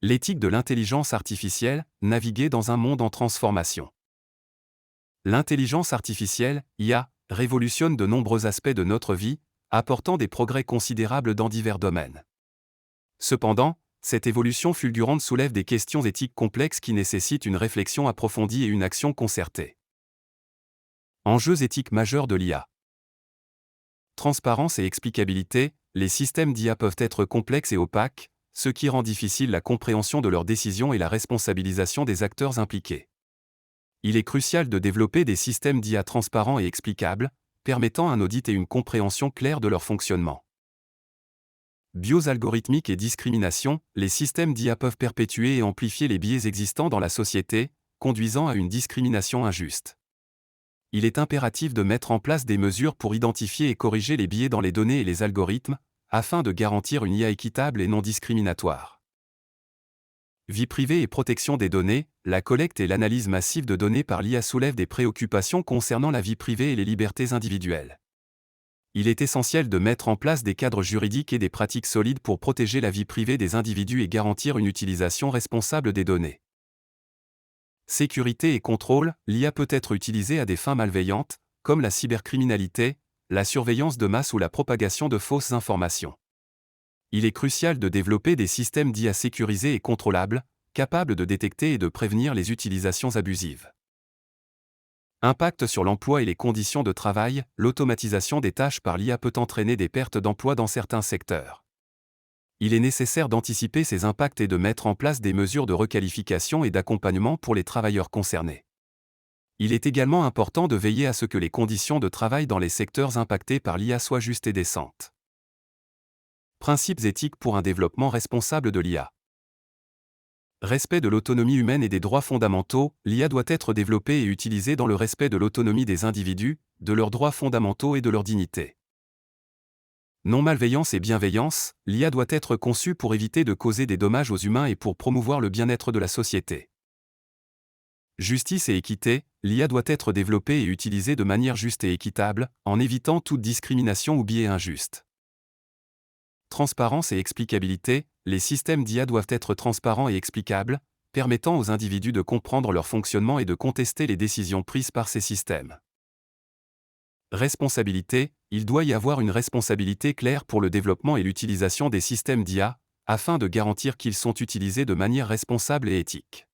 L'éthique de l'intelligence artificielle, naviguer dans un monde en transformation. L'intelligence artificielle, IA, révolutionne de nombreux aspects de notre vie, apportant des progrès considérables dans divers domaines. Cependant, cette évolution fulgurante soulève des questions éthiques complexes qui nécessitent une réflexion approfondie et une action concertée. Enjeux éthiques majeurs de l'IA. Transparence et explicabilité, les systèmes d'IA peuvent être complexes et opaques, ce qui rend difficile la compréhension de leurs décisions et la responsabilisation des acteurs impliqués. Il est crucial de développer des systèmes d'IA transparents et explicables, permettant un audit et une compréhension claire de leur fonctionnement. Biais algorithmiques et discrimination, les systèmes d'IA peuvent perpétuer et amplifier les biais existants dans la société, conduisant à une discrimination injuste. Il est impératif de mettre en place des mesures pour identifier et corriger les biais dans les données et les algorithmes, afin de garantir une IA équitable et non discriminatoire. Vie privée et protection des données, la collecte et l'analyse massive de données par l'IA soulèvent des préoccupations concernant la vie privée et les libertés individuelles. Il est essentiel de mettre en place des cadres juridiques et des pratiques solides pour protéger la vie privée des individus et garantir une utilisation responsable des données. Sécurité et contrôle, l'IA peut être utilisée à des fins malveillantes, comme la cybercriminalité, la surveillance de masse ou la propagation de fausses informations. Il est crucial de développer des systèmes d'IA sécurisés et contrôlables, capables de détecter et de prévenir les utilisations abusives. Impact sur l'emploi et les conditions de travail, l'automatisation des tâches par l'IA peut entraîner des pertes d'emploi dans certains secteurs. Il est nécessaire d'anticiper ces impacts et de mettre en place des mesures de requalification et d'accompagnement pour les travailleurs concernés. Il est également important de veiller à ce que les conditions de travail dans les secteurs impactés par l'IA soient justes et décentes. Principes éthiques pour un développement responsable de l'IA. Respect de l'autonomie humaine et des droits fondamentaux, l'IA doit être développée et utilisée dans le respect de l'autonomie des individus, de leurs droits fondamentaux et de leur dignité. Non-malveillance et bienveillance, l'IA doit être conçue pour éviter de causer des dommages aux humains et pour promouvoir le bien-être de la société. Justice et équité, l'IA doit être développée et utilisée de manière juste et équitable, en évitant toute discrimination ou biais injuste. Transparence et explicabilité, les systèmes d'IA doivent être transparents et explicables, permettant aux individus de comprendre leur fonctionnement et de contester les décisions prises par ces systèmes. Responsabilité, il doit y avoir une responsabilité claire pour le développement et l'utilisation des systèmes d'IA, afin de garantir qu'ils sont utilisés de manière responsable et éthique.